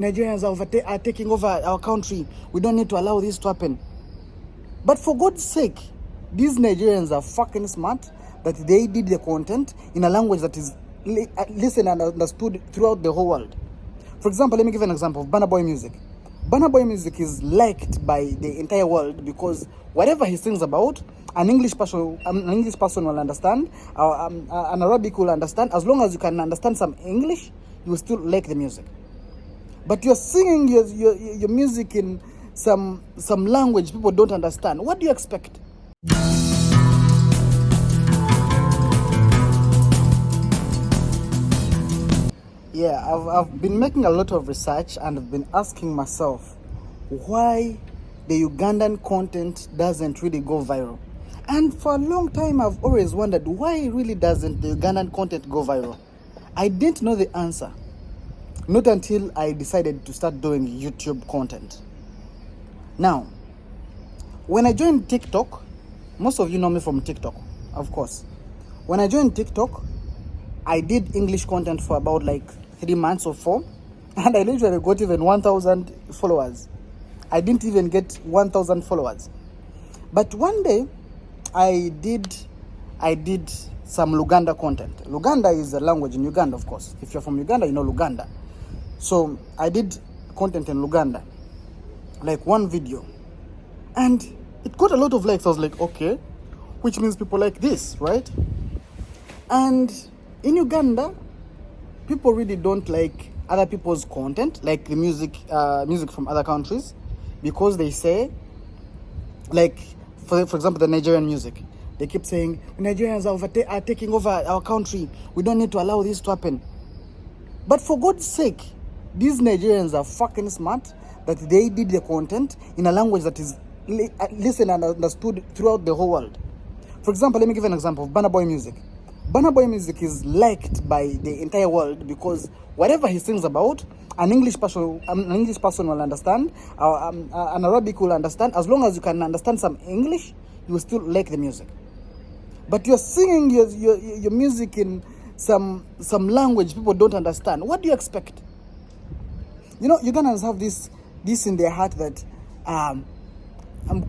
Nigerians are taking over our country. We don't need to allow this to happen. But for God's sake, these Nigerians are fucking smart that they did the content in a language that is listened and understood throughout the whole world. For example, let me give an example of Burna Boy music. Burna Boy music is liked by the entire world because whatever he sings about, an English person will understand, an Arabic will understand. As long as you can understand some English, you will still like the music. But you're singing your music in some language people don't understand. What do you expect? Yeah, I've been making a lot of research and I've been asking myself why the Ugandan content doesn't really go viral. And for a long time, I've always wondered why really doesn't the Ugandan content go viral. I didn't know the answer. Not until I decided to start doing YouTube content. Now, when I joined TikTok, most of you know me from TikTok, of course. When I joined TikTok, I did English content for about like 3 months or 4, and I literally got even 1,000 followers. I didn't even get 1,000 followers. But one day, I did some Luganda content. Luganda is a language in Uganda, of course. If you're from Uganda, you know Luganda. So I did content in Luganda, like one video, and it got a lot of likes. I was like, okay, which means people like this, right? And in Uganda, people really don't like other people's content, like the music from other countries, because they say, like, for example, the Nigerian music, they keep saying, Nigerians are taking over our country. We don't need to allow this to happen. But for God's sake, these Nigerians are fucking smart that they did the content in a language that is listened and understood throughout the whole world. For example, let me give an example of Burna Boy music. Burna Boy music is liked by the entire world because whatever he sings about, an English person will understand, an Arabic will understand. As long as you can understand some English, you will still like the music. But you're singing your music in some language people don't understand. What do you expect? You know, Ugandans have this in their heart that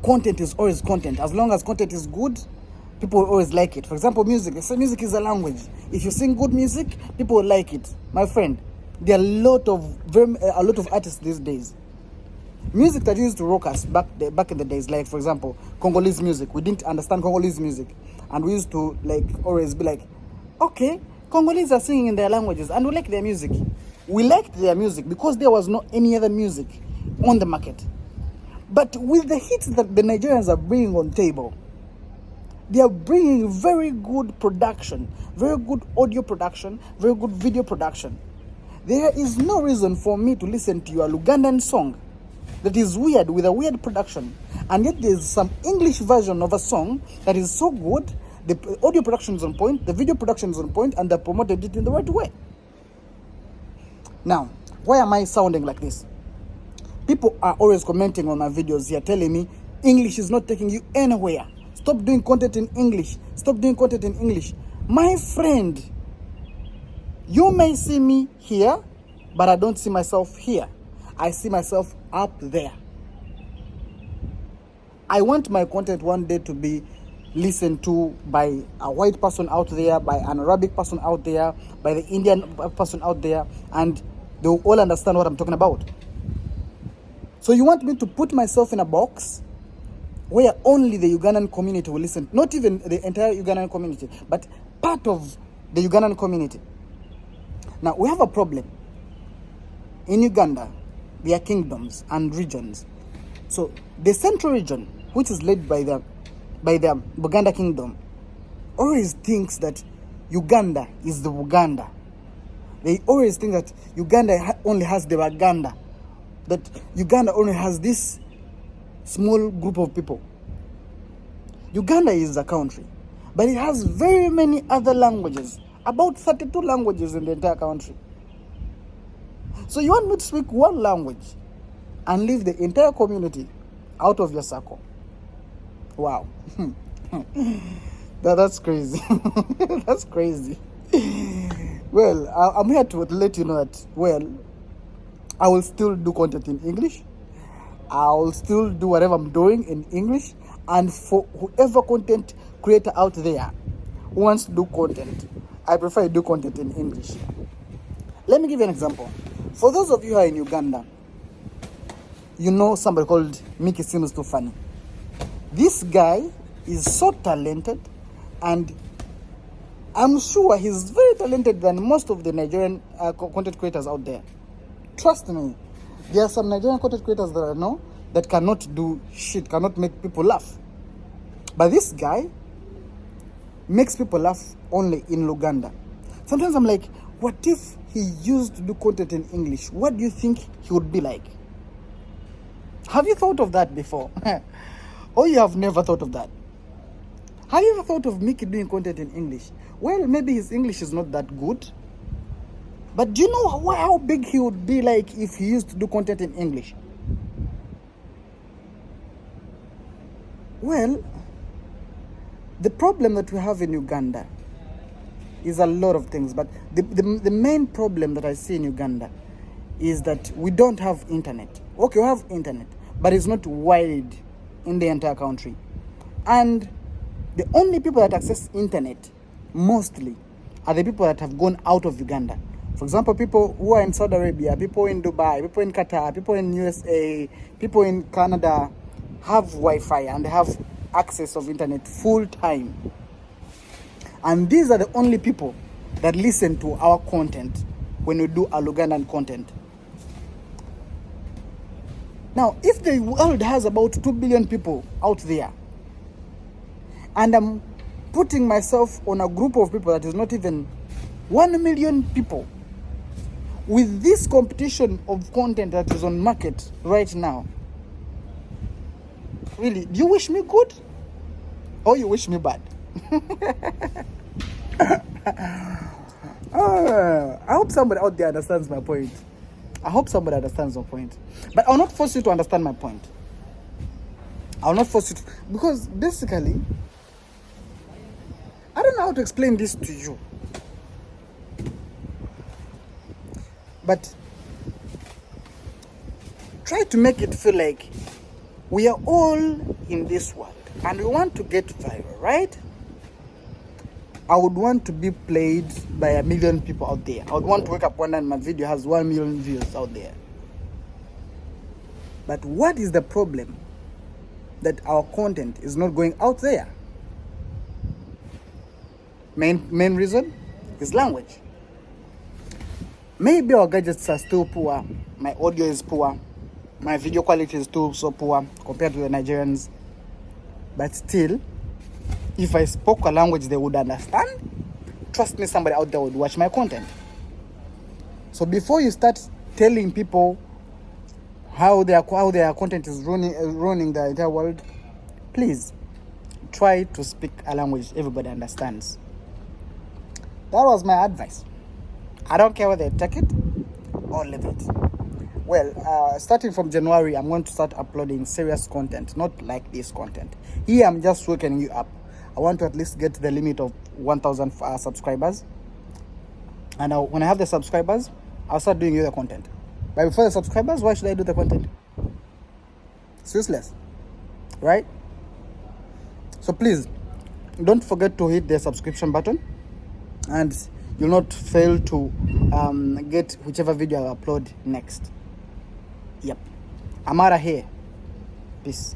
content is always content. As long as content is good, people will always like it. For example, music. They say music is a language. If you sing good music, people will like it. My friend, there are a lot of artists these days. Music that used to rock us back in the days, like for example, Congolese music. We didn't understand Congolese music, and we used to like always be like, okay, Congolese are singing in their languages, and we like their music. We liked their music because there was no any other music on the market. But with the hits that the Nigerians are bringing on table, they are bringing very good production, very good audio production, very good video production. There is no reason for me to listen to your Ugandan song that is weird, with a weird production, and yet there is some English version of a song that is so good, the audio production is on point, the video production is on point, and they promoted it in the right way. Now, why am I sounding like this? People are always commenting on my videos here telling me English is not taking you anywhere. Stop doing content in English. Stop doing content in English. My friend, you may see me here, but I don't see myself here. I see myself up there. I want my content one day to be listened to by a white person out there, by an Arabic person out there, by the Indian person out there, and they will all understand what I'm talking about. So you want me to put myself in a box where only the Ugandan community will listen, not even the entire Ugandan community, but part of the Ugandan community. Now, we have a problem. In Uganda, there are kingdoms and regions. So the central region, which is led by the Buganda kingdom, always thinks that Uganda is the Buganda. They always think that Uganda only has the Baganda, that Uganda only has this small group of people. Uganda is a country, but it has very many other languages, about 32 languages in the entire country. So you want me to speak one language and leave the entire community out of your circle? Wow. That's crazy. That's crazy. Well, I'm here to let you know that, well, I will still do content in English. I'll still do whatever I'm doing in English. And for whoever content creator out there who wants to do content, I prefer you do content in English. Let me give you an example. For those of you who are in Uganda, you know somebody called Mickey Seems Too Funny. This guy is so talented, and I'm sure he's very talented than most of the Nigerian content creators out there. Trust me, there are some Nigerian content creators that I know that cannot do shit, cannot make people laugh. But this guy makes people laugh only in Uganda. Sometimes I'm like, what if he used to do content in English? What do you think he would be like? Have you thought of that before? Or you have never thought of that? Have you ever thought of Mickey doing content in English? Well, maybe his English is not that good. But do you know how big he would be like if he used to do content in English? Well, the problem that we have in Uganda is a lot of things. But the main problem that I see in Uganda is that we don't have internet. Okay, we have internet, but it's not wide in the entire country. And the only people that access internet mostly are the people that have gone out of Uganda. For example, people who are in Saudi Arabia, people in Dubai, people in Qatar, people in USA, people in Canada have Wi-Fi and they have access of internet full time. And these are the only people that listen to our content when we do our Ugandan content. Now, if the world has about 2 billion people out there, and I'm putting myself on a group of people that is not even 1 million people, with this competition of content that is on market right now, really, do you wish me good or you wish me bad? I hope somebody out there understands my point. I hope somebody understands my point. But I'll not force you to understand my point. I'll not force you to, because basically, I don't know how to explain this to you. But try to make it feel like we are all in this world and we want to get viral, right? I would want to be played by 1 million people out there. I would want to wake up one day and my video has 1 million views out there. But what is the problem that our content is not going out there? Main reason is language. Maybe our gadgets are still poor, my audio is poor, my video quality is still so poor compared to the Nigerians. But still, if I spoke a language they would understand, trust me, somebody out there would watch my content. So before you start telling people how their content is ruining the entire world, please try to speak a language everybody understands. That was my advice. I don't care whether you take it or leave it. Well, starting from January, I'm going to start uploading serious content, not like this content. Here, I'm just waking you up. I want to at least get the limit of 1,000 subscribers. And when I have the subscribers, I'll start doing you the content. But before the subscribers, why should I do the content? It's useless, right? So please, don't forget to hit the subscription button. And you'll not fail to get whichever video I upload next. Yep. I'm out of here. Peace.